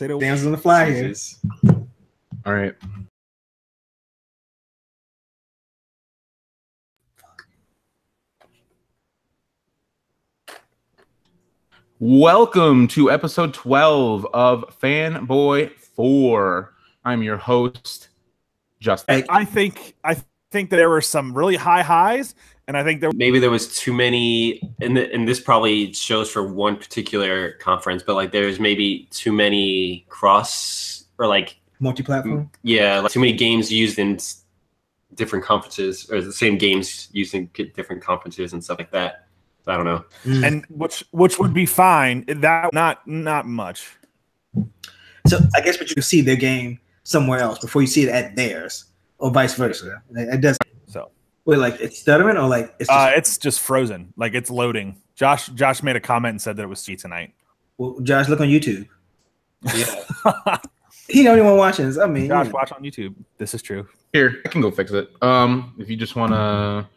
Say it. Dan's on the fly here. All right. Welcome to episode 12 of Fanboy 4. I'm your host, Justin. I think that there were some really high highs, and I think maybe there was too many, and this probably shows for one particular conference, but like there's maybe too many cross or like multi-platform. Yeah, like too many games used in different conferences, or the same games used in different conferences and stuff like that. I don't know. And which would be fine. That not much. So I guess, but you see their game somewhere else before you see it at theirs, or vice versa. It does. So wait, like it's stuttering, or like it's just frozen, like it's loading. Josh made a comment and said that it was C tonight. Well, Josh, look on YouTube. Yeah. He the only one watching this. I mean, Josh, watch on YouTube. This is true. Here, I can go fix it. If you just want to.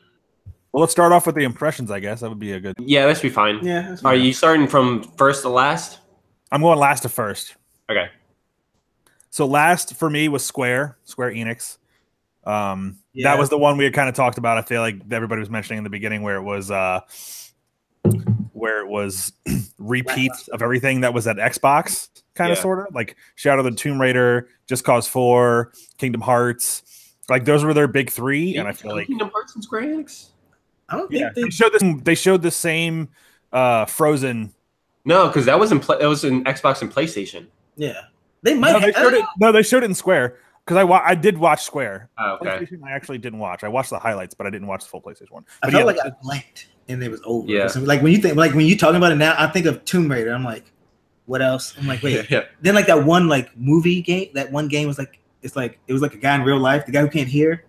Well, let's start off with the impressions, I guess. That would be a good. Yeah, that should be fine. Yeah. Are you starting from first to last? I'm going last to first. Okay. So last for me was Square Enix. That was the one we had kind of talked about. I feel like everybody was mentioning in the beginning where it was repeats of everything that was at Xbox, kind of sort of like Shadow of the Tomb Raider, Just Cause 4, Kingdom Hearts. Like those were their big three, and I feel like Kingdom Hearts and Square Enix. I don't think they showed the same Frozen. No, because that was in Xbox and PlayStation. Yeah, they might. They showed it in Square because I did watch Square. Oh, okay. PlayStation, I actually didn't watch. I watched the highlights, but I didn't watch the full PlayStation one. I felt like I blanked and it was over. Yeah. Like when you're talking about it now, I think of Tomb Raider. I'm like, what else? I'm like, wait. Yeah. Then like that one like movie game. That one game was like it was like a guy in real life, the guy who can't hear.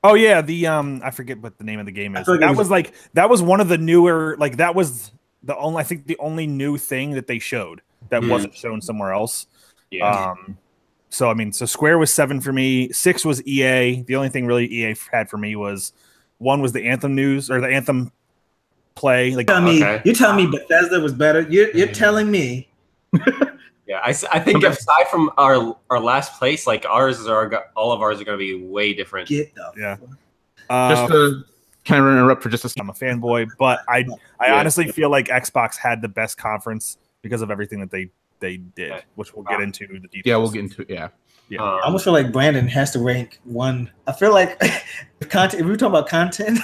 Oh yeah, the I forget what the name of the game is. Like that was one of the newer, like that was the only new thing that they showed that wasn't shown somewhere else. Yeah. So Square was 7 for me. 6 was EA. The only thing really EA had for me was 1 was the Anthem news or the Anthem play. Like you're telling me Bethesda was better. You're telling me. Yeah, I think aside from our last place, like all of ours are going to be way different. Just to kind of interrupt for just a second. I'm a fanboy, but I honestly feel like Xbox had the best conference because of everything that they did, which we'll get into the details. Yeah, we'll get into it. Yeah. I almost feel like Brandon has to rank 1. I feel like content. If we're talking about content,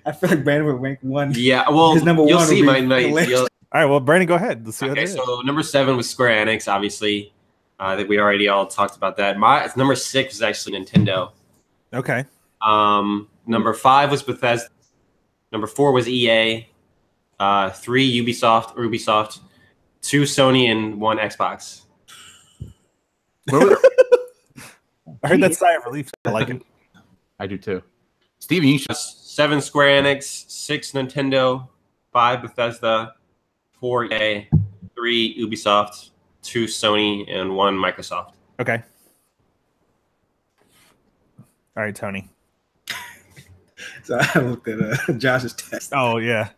I feel like Brandon would rank 1. Yeah, well, his number you'll 1 see All right, well, Brandon, go ahead. Let's see what it is. So number 7 was Square Enix, obviously. I think we already all talked about that. Number 6 is actually Nintendo. Okay. Number 5 was Bethesda. Number 4 was EA. 3 Ubisoft. 2 Sony and 1 Xbox. I heard that sigh of relief. I like it. I do too. Steven, you should. 7 Square Enix, 6 Nintendo, 5 Bethesda, 4 EA, 3 Ubisoft, 2 Sony, and 1 Microsoft. Okay. All right, Tony. So I looked at Josh's test. Oh yeah.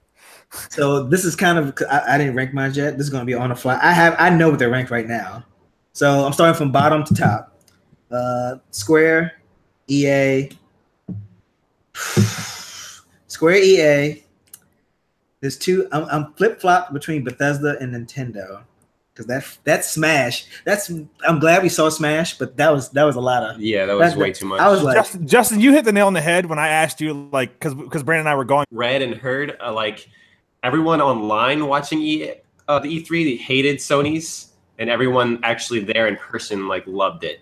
So this is kind of I didn't rank mine yet. This is going to be on the fly. I know what they're ranked right now. So I'm starting from bottom to top. Square, EA, Square, EA. There's 2. I'm flip flop between Bethesda and Nintendo because that Smash. I'm glad we saw Smash, but that was a lot of that was way too much. I was like, Justin, you hit the nail on the head when I asked you, like, because Brandon and I were going. Read and heard like everyone online watching the E3 they hated Sony's, and everyone actually there in person like loved it.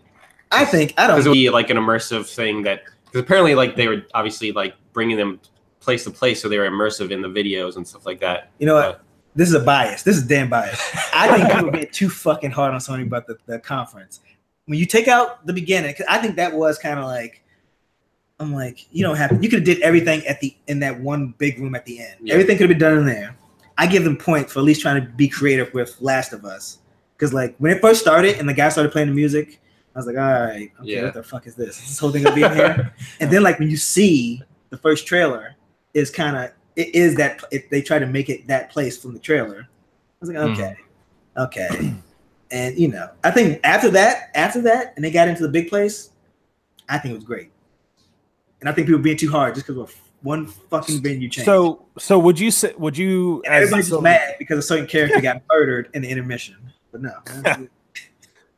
I don't because it would be like an immersive thing because apparently like they were obviously like bringing them place to place, so they were immersive in the videos and stuff like that. You know what? This is a bias. This is damn bias. I think people get too fucking hard on Sony about the conference. When you take out the beginning, because I think that was kind of like, I'm like, you could have did everything in that one big room at the end. Yeah. Everything could have been done in there. I give them points for at least trying to be creative with Last of Us. Because like when it first started and the guy started playing the music, I was like, all right, okay, what the fuck is this? Is this whole thing gonna be in here? And then like when you see the first trailer, they try to make it that place from the trailer. I was like, okay. And I think after that, and they got into the big place, I think it was great. And I think people being too hard just because of one fucking venue change. So would you everybody's just mad because a certain character got murdered in the intermission? But no.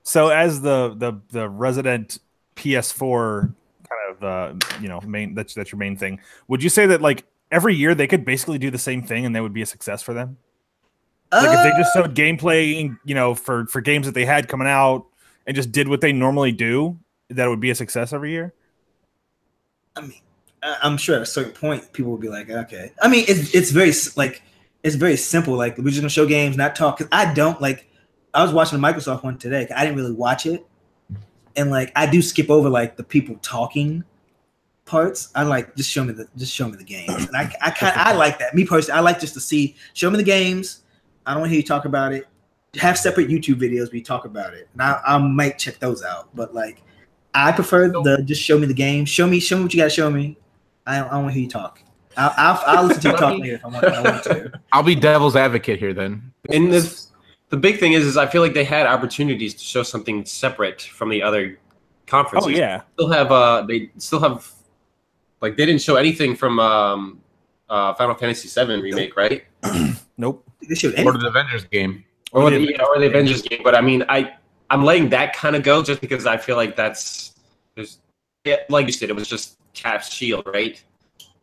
So as the resident PS4 kind of main that's your main thing, would you say that like every year they could basically do the same thing and that would be a success for them? Like if they just showed gameplay, for games that they had coming out and just did what they normally do, that would be a success every year? I mean, I'm sure at a certain point people will be like, okay. I mean, it's very simple. Like we're just gonna show games, not talk. Because I don't like. I was watching the Microsoft one today. I didn't really watch it, and like I do skip over like the people talking parts. I like just show me the games, and I like that. Me personally, I like just to show me the games. I don't want to hear you talk about it. Have separate YouTube videos where you talk about it, and I might check those out. But like, I prefer just show me the game. Show me what you got to show me. I don't want to hear you talk. I'll listen to you talk later if I want to. I'll be devil's advocate here then. And the big thing is I feel like they had opportunities to show something separate from the other conferences. Oh yeah, they still have like they didn't show anything from Final Fantasy VII remake, right? Nope. They showed Or the Avengers game. Or the Avengers game. But I mean, I'm letting that kind of go just because I feel like like you said, it was just Cap's shield, right?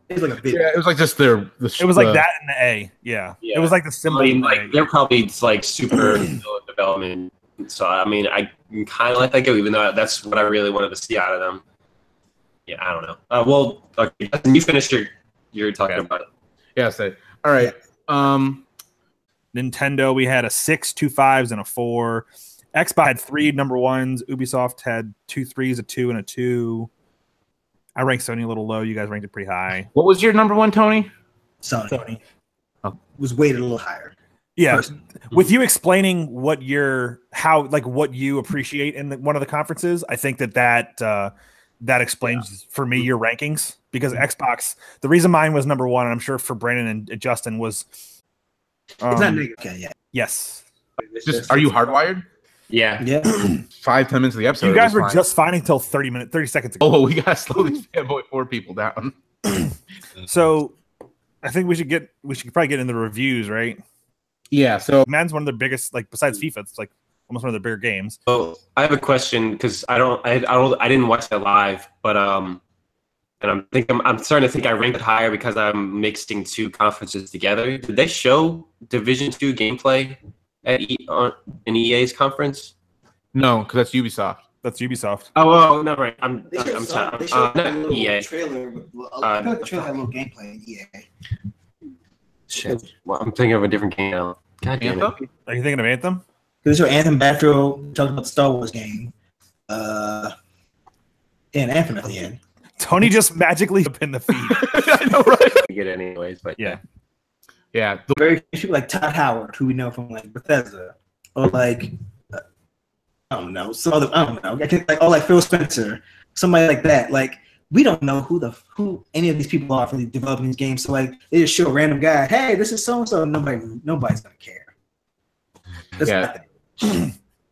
It was like a bit. Yeah, it was like just it was like that in the A. Yeah. It was like the symbol. I mean, like they're probably like super development. So I mean, I kind of let that go, even though that's what I really wanted to see out of them. Yeah, I don't know. Well, okay, you finished your talking about it. Yeah, all right. Nintendo, we had a 6, 2 5s, and a 4. Xbox had 3 number 1s. Ubisoft had 2 3s, a 2, and a 2. I ranked Sony a little low. You guys ranked it pretty high. What was your number 1, Tony? Sony. Oh. Was weighted a little higher. Yeah. With you explaining what you appreciate in one of the conferences, I think that explains for me your rankings, because Xbox, the reason mine was number 1, and I'm sure for Brandon and Justin was it's not negative. Okay, yeah. Yes. Are you hardwired? Yeah. 5-10 minutes of the episode. You guys were just fine until 30 seconds ago. Oh, we gotta slow these fanboy 4 people down. So I think we should probably get in the reviews, right? Yeah. So Madden's one of the biggest, like besides FIFA, it's like almost one of the bigger games. So I have a question because I didn't watch that live, but and I'm starting to think I ranked it higher because I'm mixing 2 conferences together. Did they show Division 2 gameplay at in EA's conference? No, because that's Ubisoft. That's Ubisoft. Oh, no, right. They showed a little EA. trailer. I feel like the trailer had a little gameplay in EA. Shit. Well, I'm thinking of a different game now. God damn it. Are you thinking of Anthem? They showed Anthem, Battlefield, talking about the Star Wars game. And Anthem at the end. Tony just magically up in the feed. I know, right? We get it anyways, but Yeah. Yeah. Very people like Todd Howard, who we know from like Bethesda, or like I don't know, like Phil Spencer, somebody like that. Like we don't know who any of these people are for developing these games. So like they just show a random guy, hey, this is so and so. Nobody's gonna care.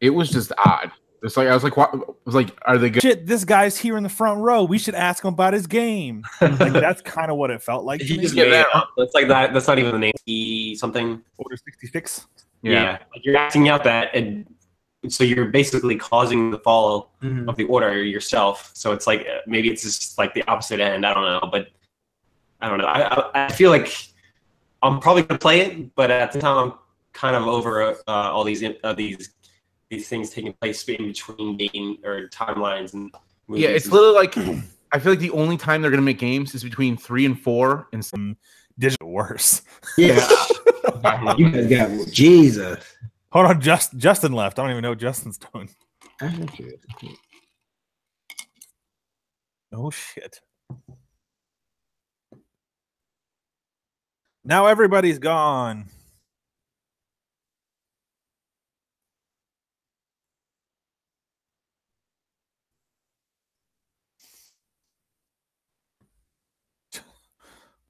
It was just odd. It's like I was like, what? I was like, are they good? Shit, this guy's here in the front row. We should ask him about his game. Like that's kind of what it felt like. he just made it up. That's like that. That's not even the name. Something. Order 66. Yeah. Like you're acting out that, and so you're basically causing the fall of the order yourself. So it's like maybe it's just like the opposite end. I don't know, but I don't know. I feel like I'm probably gonna play it, but at the time I'm kind of over all these things taking place in between game or timelines and movies. Yeah, it's literally like I feel like the only time they're gonna make games is between 3 and 4, and some digital worse. Yeah, you guys got Jesus. Hold on, Justin left. I don't even know what Justin's doing. Oh shit! Now everybody's gone.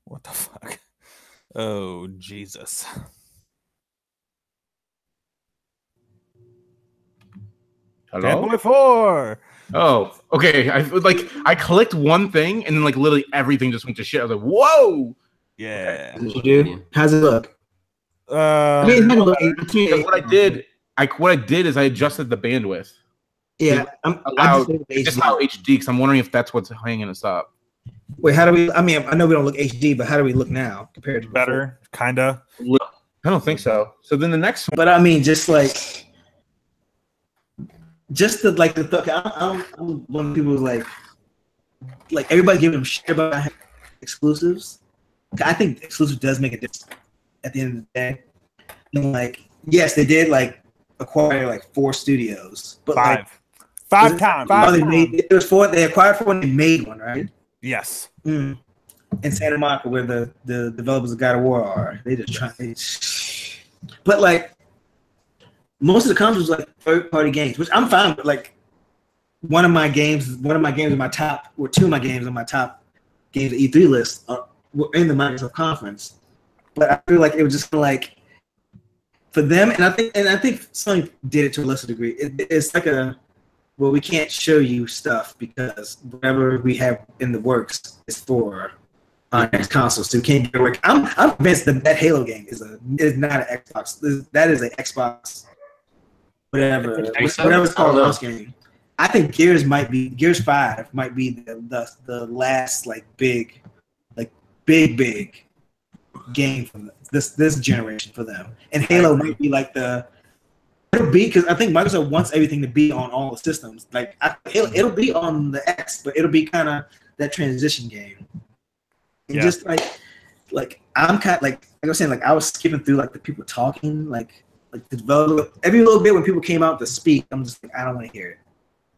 What the fuck? Oh, Jesus. Hello? Fanboy 4. Oh, okay. I clicked one thing and then like literally everything just went to shit. I was like, whoa. Yeah. What you do? How's it look? I mean, it's not gonna look- Because what I did is I adjusted the bandwidth. Yeah, It's just now HD because I'm wondering if that's what's hanging us up. Wait, how do we? I mean, I know we don't look HD, but how do we look now compared to before? Better, kinda. I don't think so. So then the next one. But I mean, just the I'm one of the people who's like everybody giving them shit about exclusives. I think exclusive does make a difference at the end of the day. And like, yes, they did like acquire like 4 studios, but five times. It was 4. They acquired 4 and they made one, right? Yes. In Santa Monica, where the developers of God of War are. They just try. But like most of the consoles like third-party games, which I'm fine with. Like one of my games in my top, or 2 of my games on my top games E3 list were in the Microsoft conference. But I feel like it was just like for them, and I think Sony did it to a lesser degree. It's like we can't show you stuff because whatever we have in the works is for our next console, so we can't get it work. I'm convinced that Halo game is not an Xbox. That is an Xbox, whatever it's called, launch game. I think Gears 5 might be the last big game from this generation for them, and Halo might be like it'll be, because I think Microsoft wants everything to be on all the systems. Like it'll be on the X, but it'll be kind of that transition game. And just like I'm kind of like I was saying, like I was skipping through like the people talking, like the developer every little bit when people came out to speak. I'm just like, I don't want to hear it.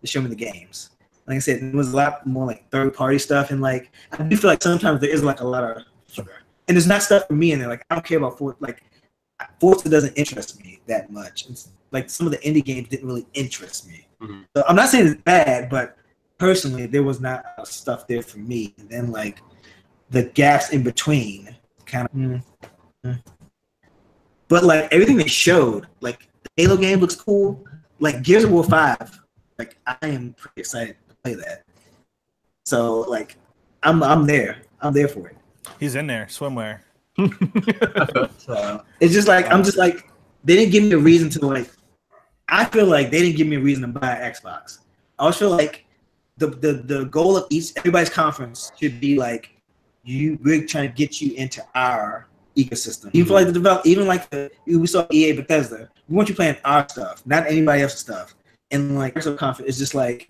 Just show me the games. Like I said, it was a lot more like third party stuff, and like I do feel like sometimes there is like a lot of sugar, and there's not stuff for me in there. Like I don't care about Forza doesn't interest me that much. It's like some of the indie games didn't really interest me. Mm-hmm. So I'm not saying it's bad, but personally there was not stuff there for me. And then like the gaps in between kind of but like everything they showed, like the Halo game looks cool. Like Gears of War 5, like I am pretty excited to play that. So like I'm there for it. He's in there, swimwear. So it's just like I'm just like they didn't give me a reason to like. I feel like they didn't give me a reason to buy an Xbox. I always feel like the goal of everybody's conference should be like we're trying to get you into our ecosystem. Even for like we saw EA Bethesda, we want you playing our stuff, not anybody else's stuff. And like Microsoft conference is just like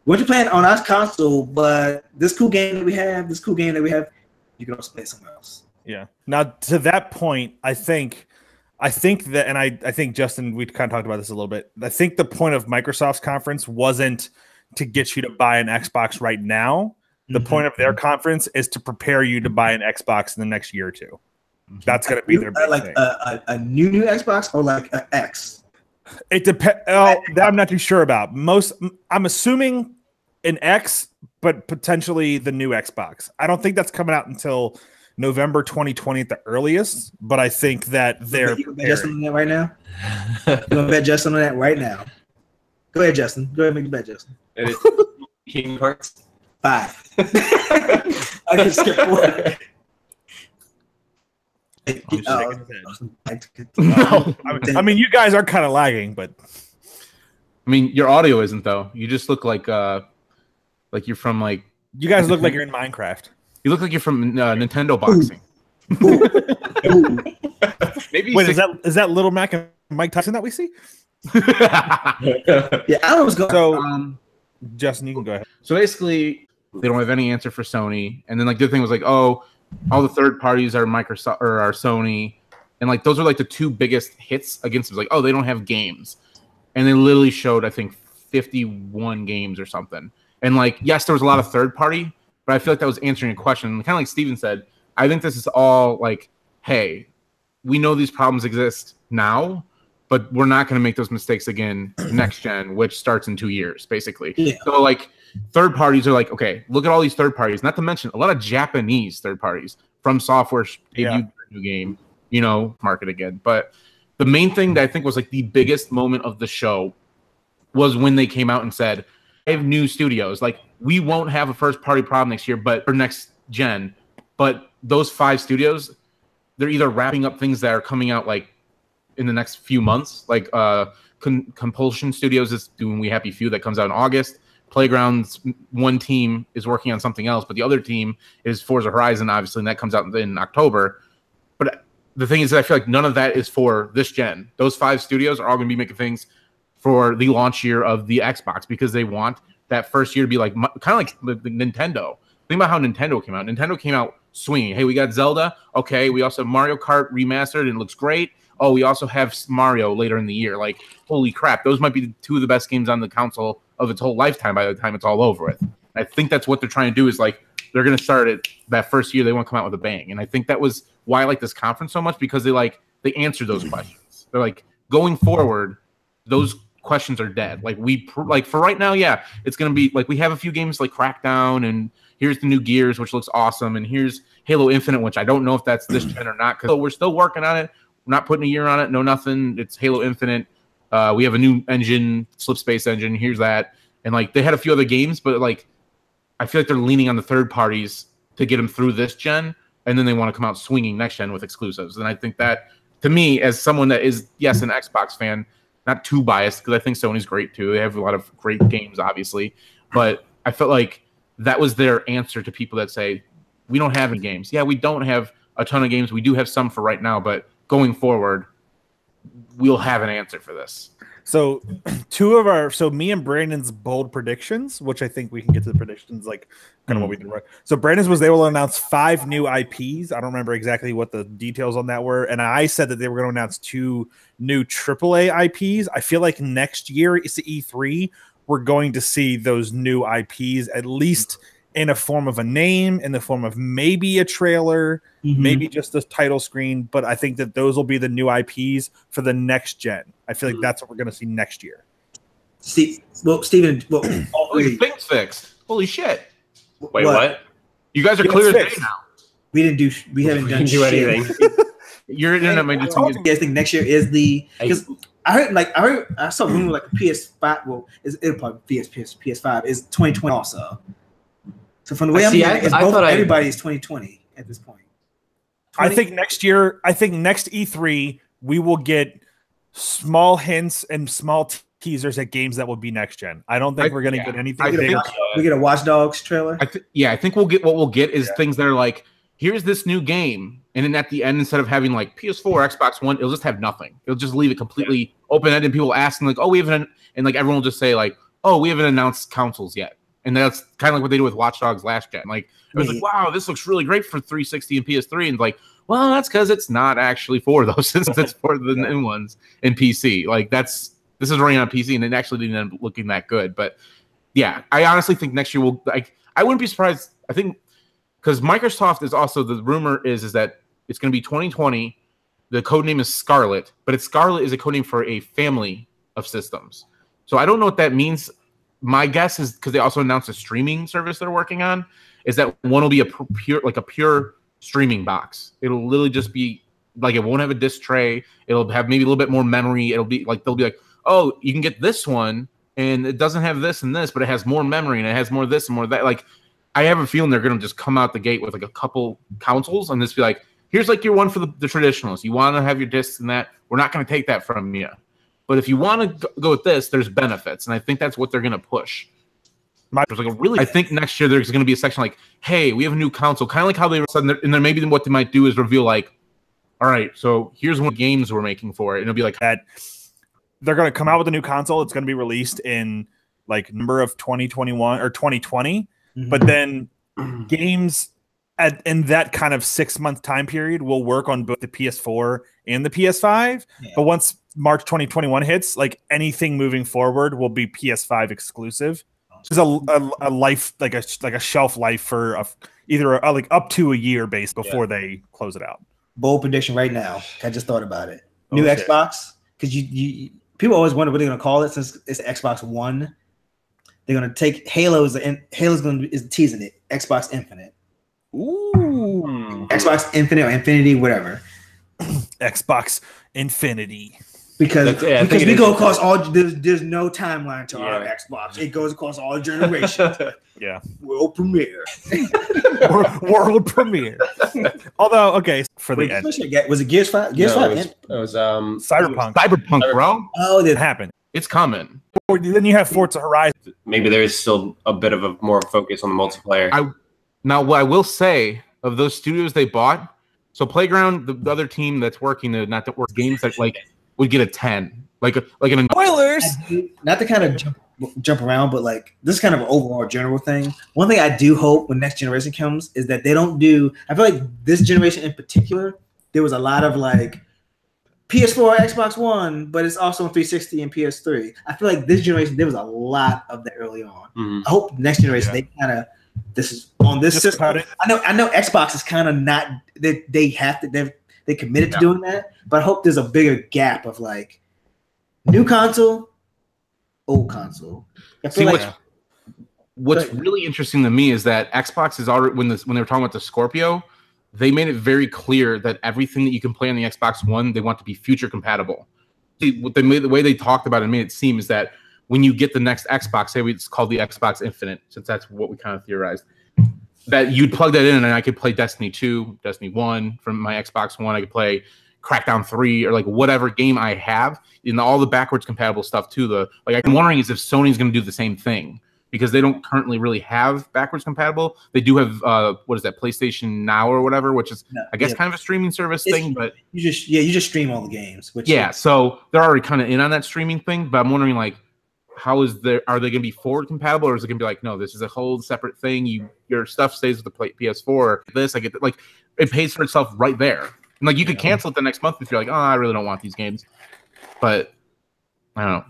we want you playing on our console, but this cool game that we have, you can also play it somewhere else. Yeah. Now to that point, I think that, and I think Justin, we kind of talked about this a little bit. I think the point of Microsoft's conference wasn't to get you to buy an Xbox right now. The point of their conference is to prepare you to buy an Xbox in the next year or two. That's going to be their big thing. A new Xbox or like an X? It depends. That I'm not too sure about. I'm assuming an X, but potentially the new Xbox. I don't think that's coming out until November 2020 at the earliest, but I think that they're. You can bet Justin on that right now? You want to bet Justin on that right now? Go ahead, Justin. Go ahead and make the bet, Justin. It is Kingdom Hearts 5. I can skip forward. No. I mean, you guys are kind of lagging, but. I mean, your audio isn't though. You just look like you're from like. You guys look like you're in Minecraft. You look like you're from Nintendo boxing. Maybe. Wait, is that Little Mac and Mike Tyson that we see? Yeah, I was going. So, Justin, you can go ahead. So basically, they don't have any answer for Sony, and then like the other thing was like, oh, all the third parties are Microsoft or are Sony, and like those are like the 2 biggest hits against them. Like, oh, they don't have games, and they literally showed I think 51 games or something. And like, yes, there was a lot of third party. But I feel like that was answering a question. Kind of like Steven said, I think this is all like, hey, we know these problems exist now, but we're not going to make those mistakes again next gen, which starts in 2 years, basically. Yeah. So like third parties are like, okay, look at all these third parties. Not to mention a lot of Japanese third parties from software debuted a new game, market again. But the main thing that I think was like the biggest moment of the show was when they came out and said, I have new studios. Like, we won't have a first-party problem next year, or next gen. But those 5 studios, they're either wrapping up things that are coming out, like, in the next few months. Like, Compulsion Studios is doing We Happy Few that comes out in August. Playground's one team is working on something else, but the other team is Forza Horizon, obviously, and that comes out in October. But the thing is that I feel like none of that is for this gen. Those 5 studios are all going to be making things for the launch year of the Xbox because they want that first year to be like kind of like the Nintendo. Think about how Nintendo came out. Nintendo came out swinging. Hey, we got Zelda. Okay, we also have Mario Kart remastered and it looks great. Oh, we also have Mario later in the year. Like, holy crap, those might be 2 of the best games on the console of its whole lifetime by the time it's all over with. I think that's what they're trying to do is like they're going to start it that first year. They want to come out with a bang. And I think that was why I like this conference so much because they answer those questions. They're like going forward, those questions are dead. Like for right now, yeah, it's going to be like we have a few games like Crackdown and here's the new Gears, which looks awesome. And here's Halo Infinite, which I don't know if that's this gen or not because we're still working on it. We're not putting a year on it. No, nothing. It's Halo Infinite. We have a new engine, Slipspace engine. Here's that. And like they had a few other games, but like I feel like they're leaning on the third parties to get them through this gen, and then they want to come out swinging next gen with exclusives. And I think that, to me, as someone that is, yes, an Xbox fan, not too biased because I think Sony's great too. They have a lot of great games, obviously, but I felt like that was their answer to people that say we don't have any games. Yeah, we don't have a ton of games. We do have some for right now, but going forward, we'll have an answer for this. So me and Brandon's bold predictions, which I think we can get to the predictions like kind of what we did. Right. So Brandon's was they will announce 5 new IPs. I don't remember exactly what the details on that were. And I said that they were going to announce 2 new AAA IPs. I feel like next year it's the E3. We're going to see those new IPs at least in a form of a name, in the form of maybe a trailer, maybe just a title screen. But I think that those will be the new IPs for the next gen. I feel like that's what we're going to see next year. Steven, things fixed. Holy shit! Wait, what? You guys are clear as day now. We haven't done anything. Your internet might do something. I think next year is because I saw rumor like PS5. Well, it'll probably be PS5 is 2020 also. So from the way everybody is 2020 at this point. I think next year, next E3 we will get small hints and small teasers at games that will be next gen. I don't think we're going to get anything big. We get a Watch Dogs trailer. I think we'll get is things that are like, here's this new game, and then at the end, instead of having like PS4, Xbox One, it'll just have nothing. It'll just leave it completely open-ended. And people asking like, oh, we haven't, and like everyone will just say like, oh, we haven't announced consoles yet. And that's kind of like what they did with Watch Dogs last gen. Like it was like, wow, this looks really great for 360 and PS3, and like, well, that's because it's not actually for those. It's for the new ones in PC. Like this is running on PC, and it actually didn't end up looking that good. But yeah, I honestly think next year will. Like, I wouldn't be surprised. I think because Microsoft is also the rumor is that it's going to be 2020. The code name is Scarlet, but Scarlet is a code name for a family of systems. So I don't know what that means. My guess is because they also announced a streaming service they're working on, is that one will be a pure streaming box. It'll literally just be like it won't have a disc tray. It'll have maybe a little bit more memory. It'll be like they'll be like, oh, you can get this one, and it doesn't have this and this, but it has more memory and it has more of this and more of that. Like I have a feeling they're gonna just come out the gate with like a couple consoles and just be like, here's like your one for the traditionalists. You want to have your discs and that. We're not gonna take that from you. But if you want to go with this, there's benefits, and I think that's what they're going to push. I think next year there's going to be a section like, "Hey, we have a new console," kind of like how they said, and then maybe what they might do is reveal like, "All right, so here's what games we're making for it," and it'll be like that. They're going to come out with a new console. It's going to be released in like number of 2021 or 2020, but then games in that kind of 6-month time period will work on both the PS4 and the PS5. Yeah. But once March 2021 hits, like anything moving forward will be PS5 exclusive. There's a life like a shelf life for either like up to a year base before they close it out. Bold prediction right now. I just thought about it. New Xbox, because you people always wonder what they're gonna call it since it's Xbox One. They're gonna take Halo's is teasing it. Xbox Infinite. Ooh. Xbox Infinite or Infinity, whatever. Xbox Infinity. Because I think it we is. go across all. There's no timeline to our Yeah. Xbox. It goes across all generations. Yeah. World premiere. World premiere. Although, okay, for the Wait, end, was it Gears 5? Gears No, 5? it was Cyberpunk Bro. Oh, it happened. It's coming. Or then you have Forza Horizon. maybe there is still a bit of a more focus on the multiplayer. Now, what I will say of those studios they bought, so Playground, the other team that's working not to work games that like would get a 10, like an Spoilers. not to kind of jump around, but like this is kind of an overall general thing. One thing I do hope when next generation comes is that they don't do. I feel like this generation in particular, there was a lot of like PS4, Xbox One, but it's also on 360 and PS3. I feel like this generation there was a lot of that early on. Mhm. I hope next generation they kind of this is on this Just system. cut it. I know Xbox is kind of not they have to they committed to doing that, but I hope there's a bigger gap of like new console, old console. I feel See, like what's really interesting to me is that Xbox is already when they were talking about the Scorpio, they made it very clear that everything that you can play on the Xbox One, they want to be future compatible. See, what they made, the way they talked about it and made it seem is that when you get the next Xbox, say it's called the Xbox Infinite, since that's what we kind of theorized, that you'd plug that in and I could play Destiny 2, Destiny 1 from my Xbox One. I could play Crackdown 3 or like whatever game I have in all the backwards compatible stuff too. I'm wondering is if Sony's going to do the same thing because they don't currently really have backwards compatible. They do have what is that, PlayStation Now or whatever, which is I guess kind of a streaming service thing, but you just stream all the games. Which so they're already kind of in on that streaming thing. But I'm wondering like, are they going to be forward compatible, or is it going to be like, no, this is a whole separate thing? Your stuff stays with the PS4. This I get like it pays for itself right there. And like you could cancel it the next month if you're like, oh, I really don't want these games. But I don't know.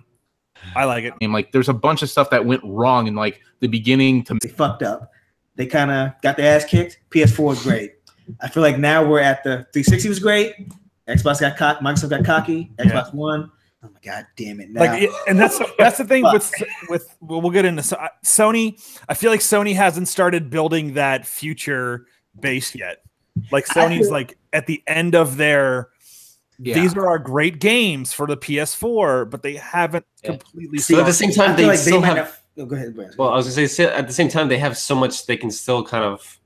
I like it. And like there's a bunch of stuff that went wrong in like the beginning to they fucked up. They kind of got their ass kicked. PS4 is great. I feel like now we're at the 360 was great. Xbox got cocky. Microsoft got cocky. Xbox One. Oh my god, damn it! Now. And that's the thing with we'll get into Sony. I feel like Sony hasn't started building that future base yet. Like Sony's like at the end of their. Yeah. These are our great games for the PS4, but they haven't completely. So at the same time, they still have. Go ahead, Brandon. Well, I was gonna say at the same time they have so much they can still kind of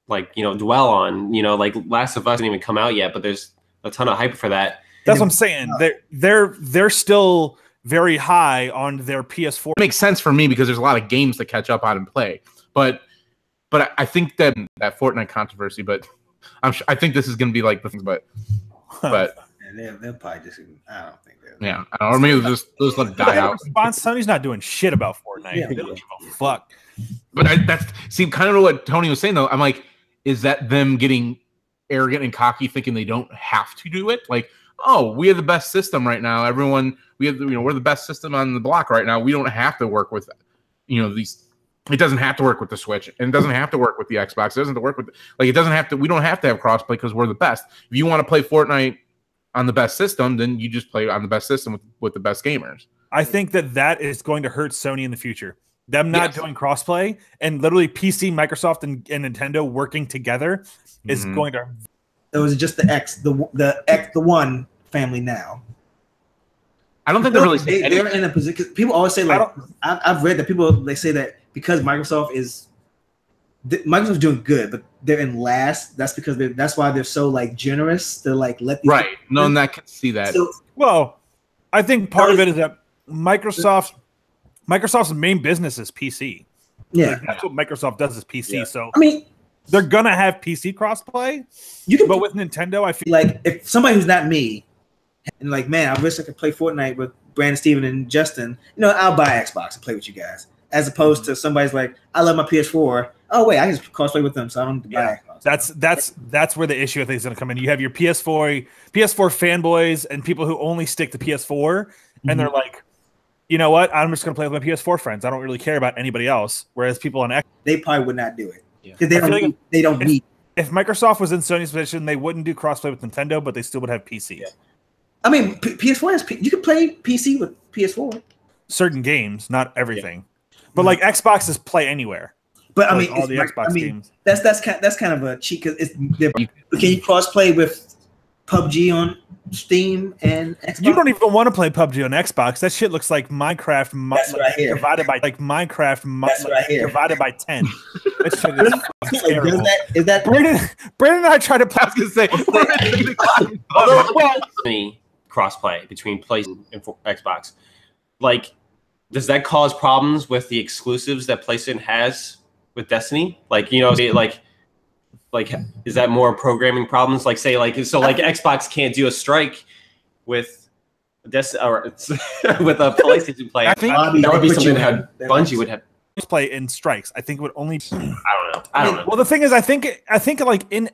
like dwell on. Like Last of Us didn't even come out yet, but there's a ton of hype for that. That's what I'm saying. They're still very high on their PS4. It makes sense for me because there's a lot of games to catch up on and play. But I think that Fortnite controversy. But I think this is going to be like the things. But they'll probably just. I don't think they're. Yeah, or maybe they'll just let it die out. Sony's not doing shit about Fortnite. Yeah. They don't give a fuck. But that's kind of what Tony was saying though. I'm like, is that them getting arrogant and cocky, thinking they don't have to do it? Like, oh, we have the best system right now. Everyone, we're the best system on the block right now. We don't have to work with, these. It doesn't have to work with the Switch, and it doesn't have to work with the Xbox. It doesn't have to work with it doesn't have to. We don't have to have crossplay because we're the best. If you want to play Fortnite on the best system, then you just play on the best system with the best gamers. I think that is going to hurt Sony in the future. Them not doing crossplay and literally PC, Microsoft, and Nintendo working together is going to. It was just the One family now. I don't think they're in a position. People always say like I've read that they say that because Microsoft's doing good, but they're in last. That's because that's why they're so like generous to like let these No, and I can see that. So, well, I think part of it is that Microsoft's main business is PC. Yeah, like, that's what Microsoft does is PC. Yeah. So I mean, they're gonna have PC crossplay. But with Nintendo, I feel like if somebody who's not me, and like, man, I wish I could play Fortnite with Brandon, Steven, and Justin. I'll buy Xbox and play with you guys. As opposed to somebody's like, I love my PS4. Oh wait, I can just crossplay with them, so I don't have to buy Xbox. That's where the issue I think is going to come in. You have your PS4 fanboys and people who only stick to PS4, and they're like, you know what? I'm just going to play with my PS4 friends. I don't really care about anybody else. Whereas people on X, they probably would not do it because they don't need. If Microsoft was in Sony's position, they wouldn't do crossplay with Nintendo, but they still would have PC. Yeah. I mean, PS4 has you can play PC with PS4. Certain games, not everything, but like Xbox is play anywhere. But I mean, all the Xbox games. That's kind of a cheat because can you cross play with PUBG on Steam and Xbox. You don't even want to play PUBG on Xbox. That shit looks like Minecraft That's what I hear. divided by Minecraft That's what I hear. divided by 10. That shit is fucking terrible. Is that Brandon and I tried to play. I was gonna say, Any crossplay between PlayStation and Xbox, like, does that cause problems with the exclusives that PlayStation has with Destiny? Like, you know, like is that more programming problems? Like, say, like, so, like, Xbox can't do a strike with or with a PlayStation player. I think that would be something that Bungie would have. Play in strikes. I think it would only. I don't know. Well, the thing is, I think like in the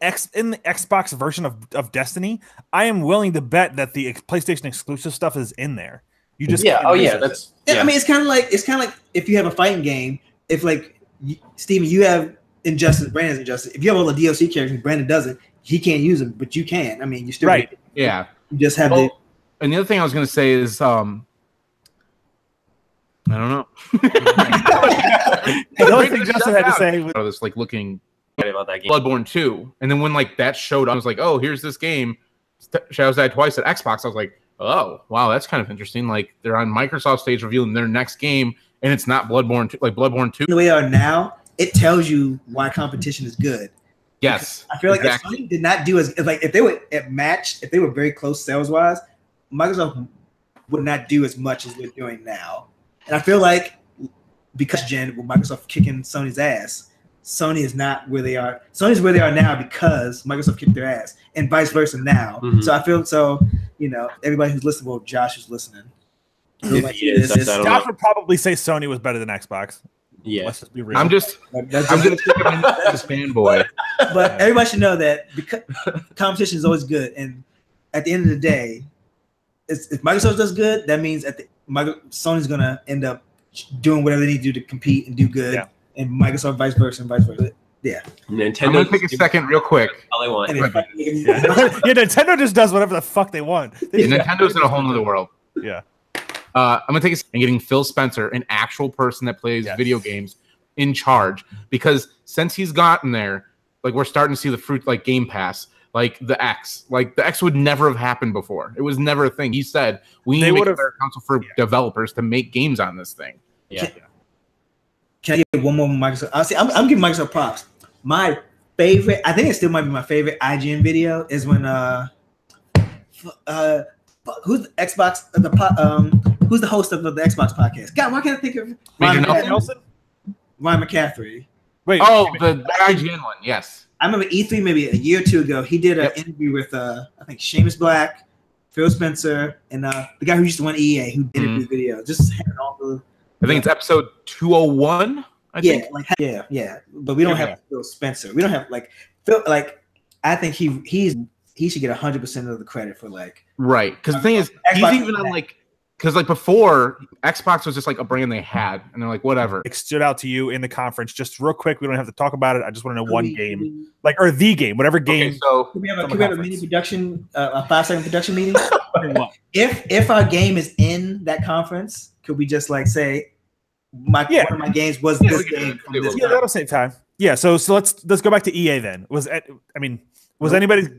Xbox version of Destiny, I am willing to bet that the PlayStation exclusive stuff is in there. You just can't that's. I mean, it's kind of like if you have a fighting game. If like Steven, you have Injustice, Brandon's Injustice. If you have all the DLC characters, Brandon doesn't. He can't use them, but you can. I mean, you still right. Yeah. You just have And the other thing I was gonna say is, I don't know. The only thing Justin had to say was this, like, looking about that game. Bloodborne 2, and then when like that showed up, I was like, oh, here's this game. Shadows Die Twice at Xbox. I was like, oh, wow, that's kind of interesting. Like, they're on Microsoft stage revealing their next game, and it's not Bloodborne 2, like Bloodborne 2. The way they are now, it tells you why competition is good. Yes, I feel like if Sony did not do if they were if they were very close sales wise, Microsoft would not do as much as they're doing now. And I feel like because with Microsoft kicking Sony's ass, Sony is not where they are. Sony's where they are now because Microsoft kicked their ass, and vice versa now. Mm-hmm. So I feel everybody who's listening, well, Josh is listening. Josh would probably say Sony was better than Xbox. Yeah, let's just be real. I'm gonna take him as a fanboy. But everybody should know that because competition is always good, and at the end of the day, if Microsoft does good, that means Sony's gonna end up doing whatever they need to do to compete and do good, and Microsoft vice versa and vice versa. Yeah, Nintendo. I'm gonna take a second, real quick. All they want. Nintendo just does whatever the fuck they want. Nintendo's in a whole other world. Yeah. I'm gonna take and getting Phil Spencer, an actual person that plays video games, in charge, because since he's gotten there, like, we're starting to see the fruit, like Game Pass, like the X would never have happened before. It was never a thing. He said we need to make a better council for developers to make games on this thing. Yeah. Can I get one more Microsoft? I'm giving Microsoft props. My favorite, I think it still might be my favorite IGN video, is when who's the Xbox who's the host of the Xbox podcast? God, why can't I think of Major Nelson? Ryan McCaffrey. Wait, the IGN one, yes. I remember E3 maybe a year or two ago. He did an interview with I think Seamus Black, Phil Spencer, and the guy who used to run EA, who interviewed the video. Just having all the. I think it's episode 201. I think. Yeah. But we don't have Phil Spencer. We don't have Phil. I think he should get 100% of the credit for right. Because the thing is, he's even on because before, Xbox was just a brand they had, and they're like, whatever. It stood out to you in the conference, just real quick. We don't have to talk about it. I just want to know one game, or the game, whatever game. Okay, so could we have a mini production, a 5-second production meeting? If our game is in that conference, could we just say, one of my games was this game? From this that'll save time. Yeah, so let's go back to EA then. Was anybody's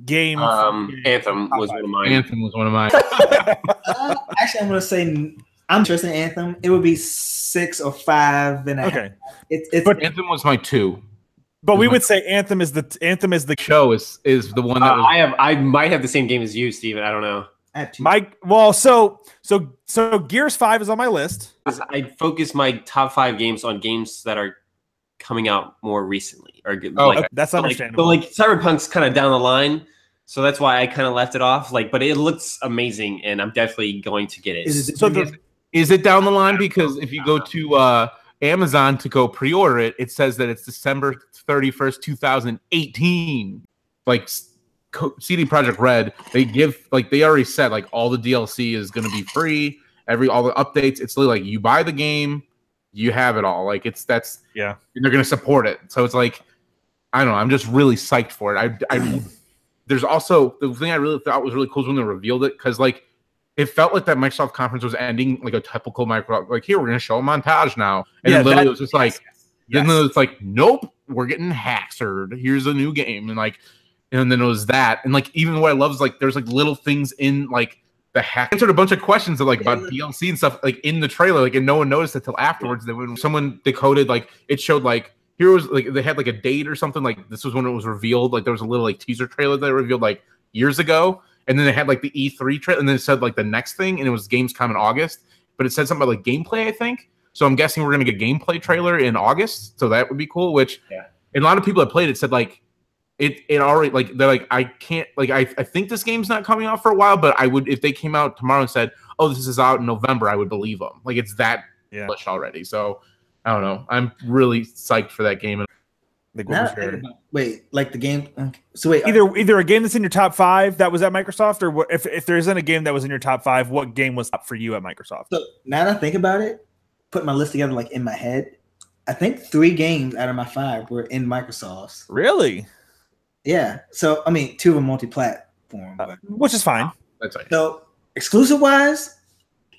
game? Anthem was one of mine. Anthem was one of mine. Actually, I'm gonna say I'm interested in Anthem. It would be 6 or 5 and a half. Okay, but Anthem was my 2. But we would say Anthem is the show is the one that was. I might have the same game as you, Steven. I don't know. So Gears 5 is on my list. I focus my top 5 games on games that are coming out more recently, that's understandable. So Cyberpunk's kind of down the line, so that's why I kind of left it off. But it looks amazing, and I'm definitely going to get it. Is it down the line? Because if you go to Amazon to go pre-order it, it says that it's December 31st, 2018. CD Projekt Red, they already said all the DLC is going to be free. All the updates, it's literally you buy the game, you have it all. And they're going to support it. So it's I don't know. I'm just really psyched for it. There's also the thing I really thought was really cool is when they revealed it, because it felt like that Microsoft conference was ending a typical Microsoft. Here, we're going to show a montage now, and then literally it was just then it's nope, we're getting Haxered. Here's a new game, and and then it was that, and like even what I love is like there's like little things in like the hack answered a bunch of questions of like about DLC and stuff like in the trailer, like, and no one noticed it till afterwards. That when someone decoded, like it showed like here was like they had like a date or something, like this was when it was revealed. Like there was a little like teaser trailer that revealed like years ago, and then they had like the E3 trailer, and then it said like the next thing, and it was Gamescom in August, but it said something about like gameplay, I think. So I'm guessing we're gonna get a gameplay trailer in August, so that would be cool. Which, and a lot of people that played it said like it already like they're like I can't like I think this game's not coming out for a while, but I would if they came out tomorrow and said, oh, this is out in November, I would believe them. Like it's that published already. So I don't know. I'm really psyched for that game. Wait, like the game? Okay. So wait, either a game that's in your top 5 that was at Microsoft, or if there isn't a game that was in your top 5, what game was up for you at Microsoft? So now that I think about it, put my list together like in my head, I think 3 games out of my 5 were in Microsoft's. Really? Yeah. So I mean, 2 of them multi-platform, which is fine. That's right. So exclusive wise,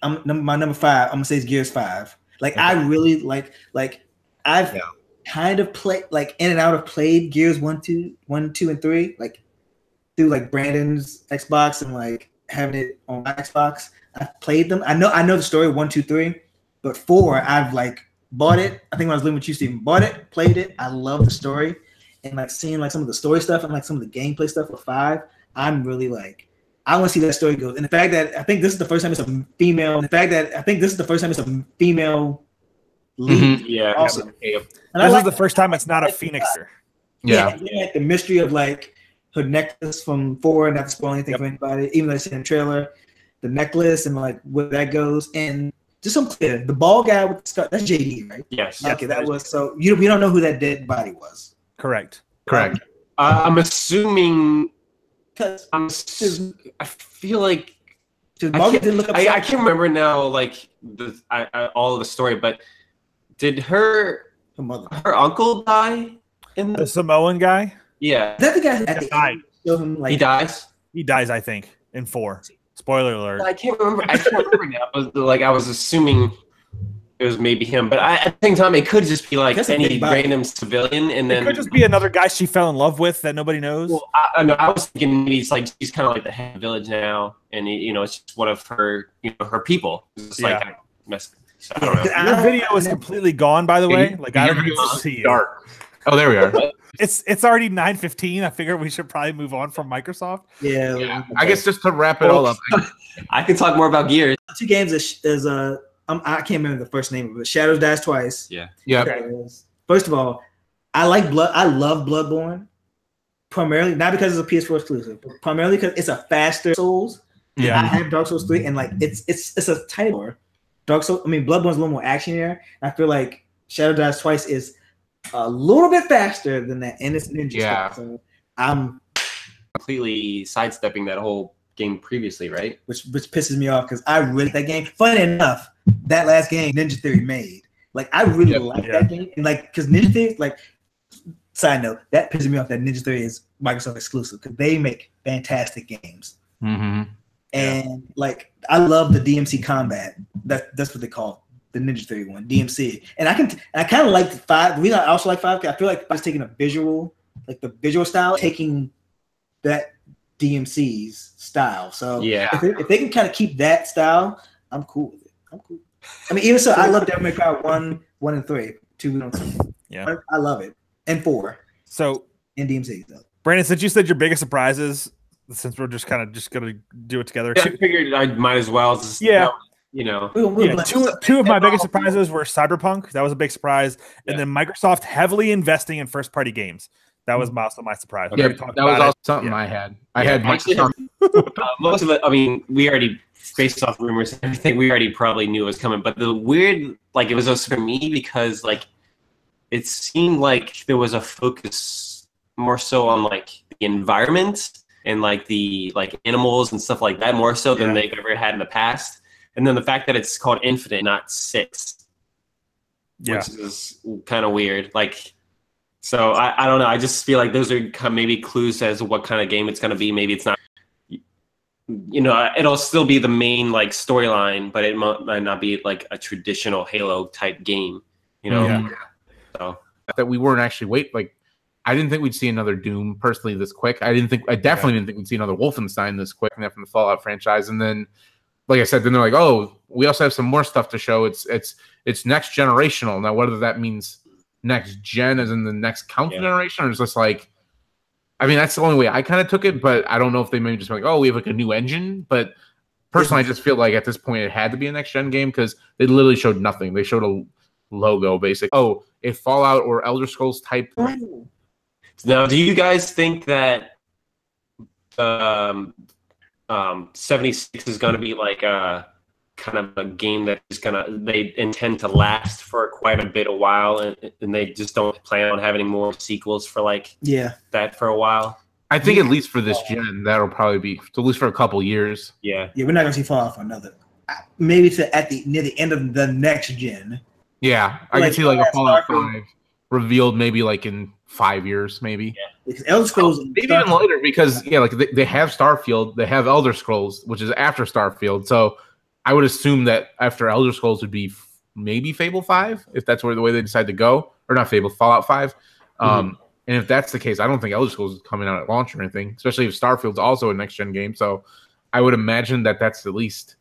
my number 5. I'm gonna say is Gears 5. Like I really like I've kind of played like in and out of played Gears 1, 2, and 3, like through like Brandon's Xbox and like having it on my Xbox. I've played them. I know the story 1, 2, 3, but 4 I've like bought it. I think when I was living with you, Steven, bought it, played it. I love the story. And like seeing like some of the story stuff and like some of the gameplay stuff for 5, I'm really like I want to see that story go. And the fact that I think this is the first time it's a female. Lead. Yeah. Awesome. This is the first time it's not a Phoenix. Yeah. Like the mystery of like her necklace from 4, not to spoil anything for anybody, even though it's in the trailer, the necklace and like where that goes. And just so I'm clear, the bald guy with the scar, that's JD, right? Yes. Okay, that was so we don't know who that dead body was. Correct. I'm assuming. Because I feel like I can't remember now, like all of the story, but did her uncle die in the Samoan guy? Yeah, is that the guy at the end showed him, like, he dies. He dies, I think, in 4. Spoiler alert. I can't remember now. But like I was assuming it was maybe him, but at the same time, it could just be like any random civilian, and then it could just be another guy she fell in love with that nobody knows. Well, I was thinking maybe it's like she's kind of like the head of the village now, and it's just one of her, her people. It's like so I don't know. Your video is completely gone, by the way. Like I don't even see dark. Oh, there we are. It's already 9:15. I figure we should probably move on from Microsoft. Yeah. I guess just to wrap it all up, I can talk more about Gears. 2 games is I can't remember the first name of it. Shadows Dies Twice. Yeah. First of all, I love Bloodborne. Primarily, not because it's a PS4 exclusive, but primarily because it's a faster Souls. Yeah. I have Dark Souls 3, and like it's a title. Dark Souls. I mean, Bloodborne's a little more action here. I feel like Shadow Dies Twice is a little bit faster than that, and it's ninja stuff. So I'm completely sidestepping that whole game previously, right? Which pisses me off because I really that game. Funny enough, that last game Ninja Theory made, like I really like that game, and like because Ninja Theory, like side note, that pisses me off that Ninja Theory is Microsoft exclusive because they make fantastic games. Mm-hmm. And like I love the DMC combat. That's what they call the Ninja Theory one, DMC. And I kind of like 5. The reason I also like 5, I feel like I was taking a visual, like the visual style, taking that DMC's style. So if they can kind of keep that style, I'm cool with it. I'm cool. I mean, even so, I love Devil May Cry 1 and 3, 2 and 3. Yeah, I love it, and 4. So in DMC though. Brandon, since you said your biggest surprises, since we're just gonna do it together, I figured I might as well. Just, two of my biggest surprises were Cyberpunk. That was a big surprise, and then Microsoft heavily investing in first-party games. That was also my surprise. Yeah, that was also something I had. I had Microsoft. Most of it. I mean, we already, based off rumors and everything, we already probably knew it was coming. But the weird, like, it was also for me because, like, it seemed like there was a focus more so on like the environment and like the animals and stuff like that, more so than they've ever had in the past. And then the fact that it's called Infinite, not 6, which is kind of weird. Like, so I don't know. I just feel like those are maybe clues as to what kind of game it's going to be. Maybe it's not, it'll still be the main like storyline, but it might not be like a traditional Halo type game, So that we weren't actually I didn't think we'd see another Doom personally this quick. I definitely didn't think we'd see another Wolfenstein this quick from the Fallout franchise. And then, like I said, then they're like, oh, we also have some more stuff to show. It's next generational. Now, whether that means next gen as in the next generation, or is just like, I mean, that's the only way I kind of took it, but I don't know if they maybe just like, oh, we have like a new engine. But personally, I just feel like at this point it had to be a next gen game because they literally showed nothing. They showed a logo, basically. Oh, a Fallout or Elder Scrolls type. Now, do you guys think that 76 is going to be like a kind of a game that is they intend to last for quite a bit of while, and they just don't plan on having more sequels for like that for a while? I think at least for this gen, that'll probably be at least for a couple years. Yeah, we're not gonna see Fallout for another, maybe near the end of the next gen. Yeah, I can see like a Fallout 5 revealed maybe like in 5 years, maybe. Yeah, because Elder Scrolls maybe even later because like they have Starfield, they have Elder Scrolls, which is after Starfield. So I would assume that after Elder Scrolls would be maybe Fable 5, if that's the way they decide to go, or not Fable, Fallout 5. And if that's the case, I don't think Elder Scrolls is coming out at launch or anything, especially if Starfield's also a next gen game. So I would imagine that that's at least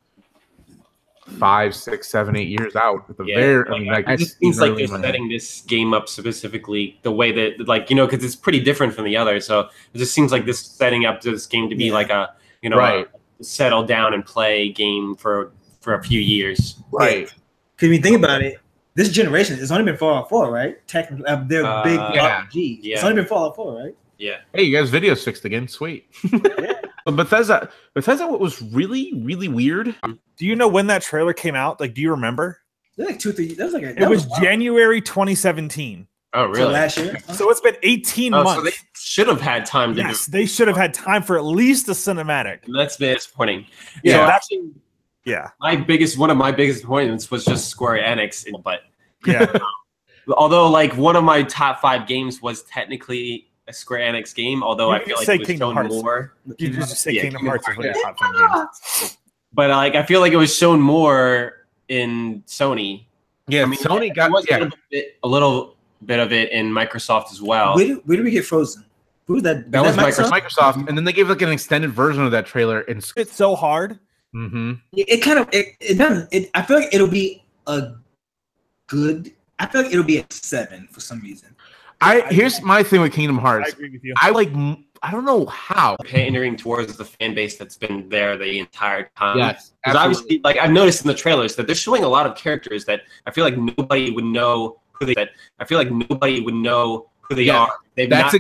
5, 6, 7, 8 years out at the very. I mean, like, it just seems like they're setting this game up specifically the way that, like, because it's pretty different from the others. So it just seems like this setting up this game to be like a, a settle down and play game for a few years. Right. Because when you think about it, this generation, it's only been Fallout 4, right? Technically, they're big RPG. Yeah. It's only been Fallout 4, right? Yeah. Hey, you guys' video's fixed again. Sweet. But Bethesda, what was really, really weird. Do you know when that trailer came out? Like, do you remember? Like 2, 3. That was like it was January 2017. Oh, really? So last year. So it's been 18 months. So they should have had time to do it. They should have had time for at least a cinematic. That's disappointing. Yeah. So actually, one of my biggest disappointments was just Square Enix, but although like one of my top 5 games was technically a Square Enix game, although I feel like it was Kingdom shown Hearts. more. You just say Kingdom Hearts is one of your top 5 games. But like I feel like it was shown more in Sony. Yeah, I mean, Sony got a little bit of it in Microsoft as well. Where did we get Frozen? Who was that? That was Microsoft, and then they gave like an extended version of that trailer. And it's so hard. It kind of it doesn't. I feel like it'll be a good. I feel like it'll be a 7 for some reason. Here's my thing with Kingdom Hearts. I agree with you. I don't know how pandering towards the fan base that's been there the entire time. Yes, because obviously, like I've noticed in the trailers that they're showing a lot of characters that I feel like nobody would know who they. I feel like nobody would know who they are. I think that's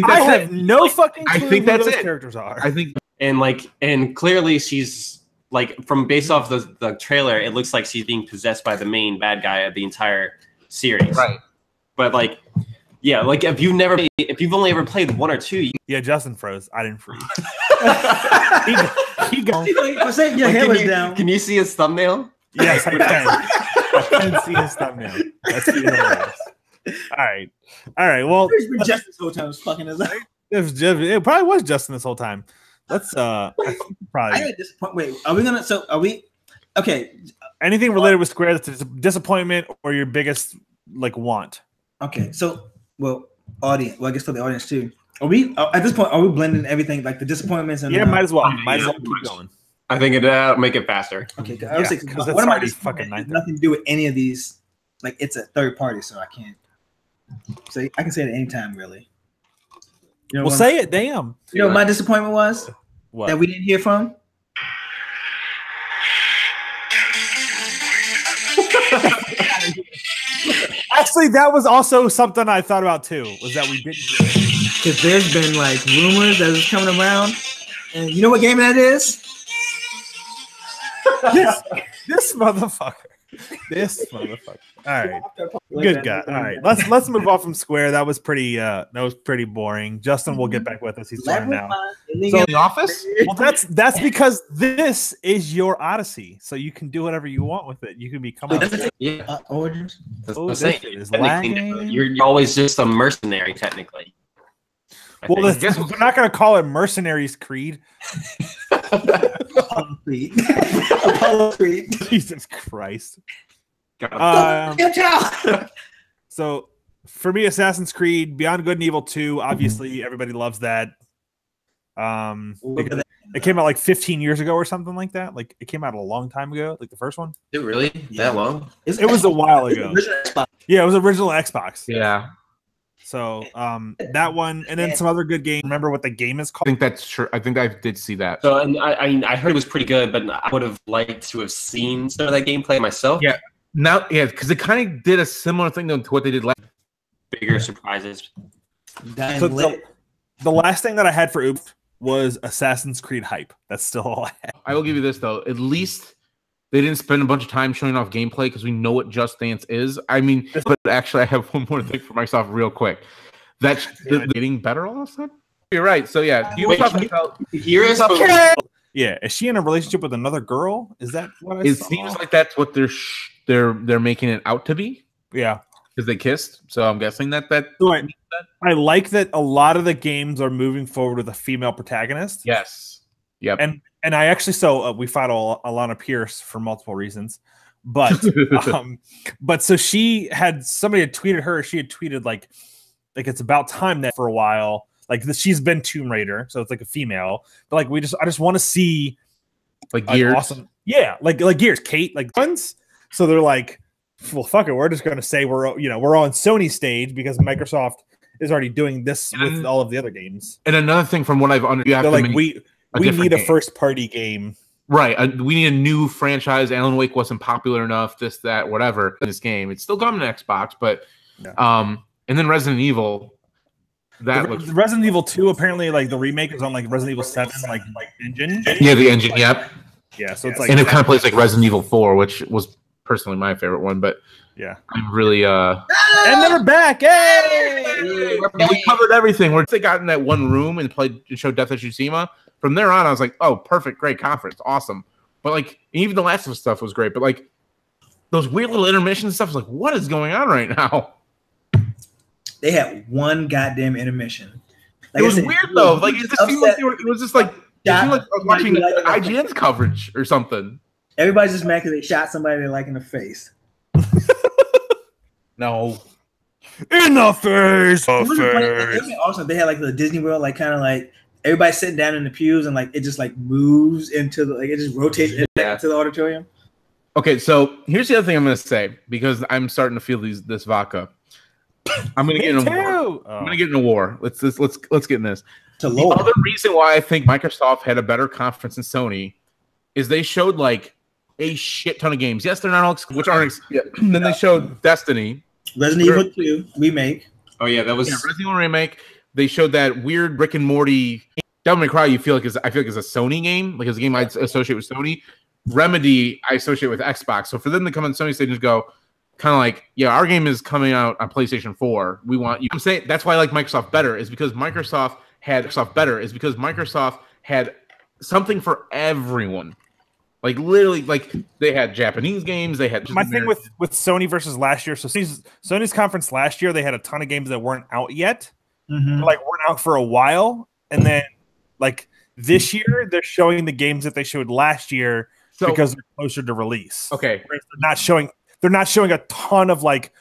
I have no fucking clue I think that's who those it. characters are. I think and clearly she's like based off the trailer, it looks like she's being possessed by the main bad guy of the entire series. Right. But like. Yeah, like if you've only ever played 1 or 2, Justin froze. I didn't freeze. he your hair down. Can you see his thumbnail? Yes, I can. I can see his thumbnail. That's hilarious. All right. Well, Justin this whole time was fucking us up. It probably was Justin this whole time. Let's probably. I had wait, are we gonna? So are we? Okay. Anything related with Square that's a disappointment or your biggest like want? Okay, so. Well, audience. Well, I guess for the audience too. Are we at this point? Are we blending everything like the disappointments and? Might as well. Might as well keep going. I think it'll make it faster. Okay, I was saying what am I fucking nothing to do with any of these. Like it's a third party, so I can't say. I can say it at any time, really. Well, say it. Damn. You know what my disappointment was? What? That we didn't hear from. Actually, that was also something I thought about too. Was that we didn't hear it because there's been like rumors that is coming around, and you know what game that is? This motherfucker. All right, good guy. All right, let's move off from Square. That was pretty boring. Justin will get back with us. He's joining now. So The Office. Well, that's because this is your Odyssey, so you can do whatever you want with it. You can become Origins. You're always just a mercenary, technically. We're not going to call it Mercenaries Creed. Apollo Creed. Jesus Christ. So For me, Assassin's Creed Beyond Good and Evil 2. Obviously, everybody loves that. It came out like 15 years ago or something like that. Like it came out a long time ago, like the first one. Is it really that long? It was a while ago. Yeah, it was original Xbox. Yeah. So that one, and then some other good game. Remember what the game is I called? think that's true. I think I did see that. So, and I heard it was pretty good, but I would have liked to have seen some of that gameplay myself. Yeah. Now, yeah, because it kind of did a similar thing to what they did last. Bigger surprises. So the last thing that I had for Oops was Assassin's Creed hype. That's still all I had. I will give you this though. At least they didn't spend a bunch of time showing off gameplay because we know what Just Dance is. I mean, but actually, I have one more thing for myself, real quick. That's getting better all of a sudden. You're right. So yeah, yeah. Is she in a relationship with another girl? Is that what I saw? Seems like that's what they're making it out to be. Yeah, because they kissed. So I'm guessing that. So I like that a lot of the games are moving forward with a female protagonist. Yes. Yep. And I actually we follow Alana Pierce for multiple reasons, but so somebody had tweeted her. She had tweeted like it's about time that for a while. Like she's been Tomb Raider, so it's like a female. But like I just want to see like Gears. Awesome, yeah, like Gears, Kate, like ones. So they're like, well, fuck it, we're just gonna say we're on Sony's stage because Microsoft is already doing this with all of the other games. And another thing, from what I've understood, you have they're to like we need a first party game, right? We need a new franchise. Alan Wake wasn't popular enough. This, that, whatever. This game, it's still coming to Xbox, but and then Resident Evil. Resident Evil 2 apparently like the remake is on like Resident Evil 7 like engine. Yeah, the engine. Yep. Yeah, so it's like, and it kind of plays like Resident Evil 4, which was personally my favorite one. But yeah, I'm really and they're back. Hey, we covered everything. Once they got in that one room and showed Death of Tsushima, from there on I was like, oh, perfect, great conference, awesome. But like even the Last of Us stuff was great. But like those weird little intermission stuff was like, what is going on right now? They had one goddamn intermission. Like it was weird though. Like it just seemed like it was just like it seemed like I was watching IGN's coverage or something. Everybody's just mad because they shot somebody they like in the face. No. In the face. It was awesome. They had like the Disney World, like kind of like everybody sitting down in the pews and like it just like moves into the, like it just rotates into the auditorium. Okay, so here's the other thing I'm gonna say because I'm starting to feel this vodka. I'm gonna get in a war. I'm gonna get in a war. Let's get in this. The other reason why I think Microsoft had a better conference than Sony is they showed like a shit ton of games. Yes, they're not all which aren't. And then they showed Destiny, Resident Evil 2 remake. Oh yeah, that was Resident Evil remake. They showed that weird Rick and Morty. Devil May Cry. I feel like is a Sony game, like it's a game I associate with Sony. Remedy I associate with Xbox. So for them to come on Sony stage and go, kind of like, yeah, our game is coming out on PlayStation 4. We want you. I'm saying that's why I like Microsoft better is because Microsoft had something for everyone. Like literally, like they had Japanese games. They had my thing with Sony versus last year. So Sony's conference last year, they had a ton of games that weren't out yet, like weren't out for a while, and then like this year they're showing the games that they showed last year because they're closer to release. Okay, they're not showing a ton of like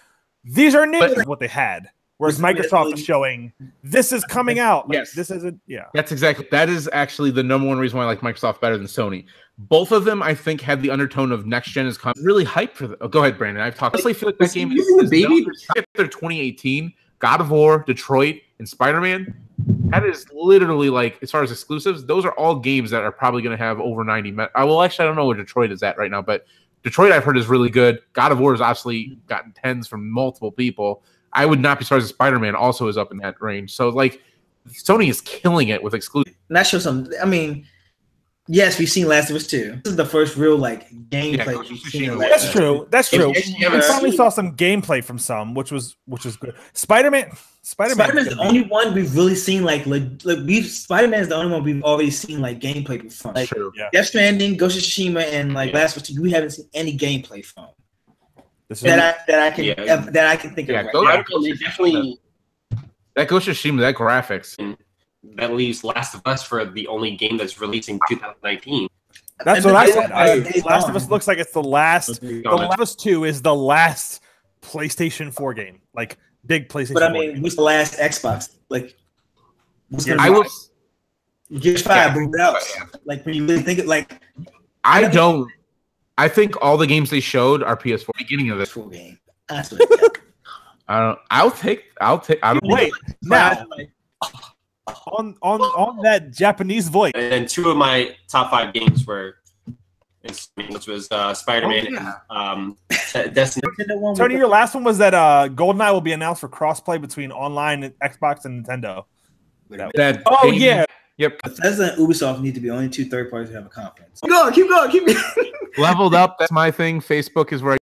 these are new. What they had. Whereas Microsoft is showing this is coming out. Like, yes, this isn't. Yeah, that is actually the number one reason why I like Microsoft better than Sony. Both of them, I think, had the undertone of next gen is coming. Really hyped for them. Oh, go ahead, Brandon. I've talked. I honestly feel like that game is baby. Their 2018 God of War, Detroit, and Spider-Man. That is literally like as far as exclusives. Those are all games that are probably going to have over 90. I don't know where Detroit is at right now, but Detroit I've heard is really good. God of War has obviously gotten 10s from multiple people. I would not be surprised if Spider-Man also is up in that range. So, like, Sony is killing it with exclusive. And that shows some. I mean, yes, we've seen Last of Us 2. This is the first real like gameplay we've seen. That's true. That's true. We finally saw some gameplay from some, which was good. Spider-Man is the only one we've really seen like Spider-Man is the only one we've already seen like gameplay from. Like, true. Yeah. Death Stranding, Ghost of Tsushima, and like Last of Us 2, we haven't seen any gameplay from. That I can think of. Definitely. That Ghost of Tsushima, that graphics. And that leaves Last of Us for the only game that's releasing 2019. That's what I said. Last of Us looks like it's the last. The Last of Us 2 is the last PlayStation 4 game. Like big PlayStation. But I 4 mean, game. what's the last Xbox? Like, what's Gears gonna I be was. Gears 5, but what else? Like when you really think it, like I don't. I think all the games they showed are PS4. Beginning of this, full game. That's what it is. I don't. I'll take. I don't. Wait, now on that Japanese voice. And then 2 of my top 5 games were, which was Spider-Man and Destiny. Nintendo one Tony, with your last one was that GoldenEye will be announced for crossplay between online Xbox and Nintendo. That Oh baby- yeah, Yep. Bethesda and Ubisoft need to be only 2 third parties to have a conference. Keep going. Leveled up. That's my thing. Facebook is where I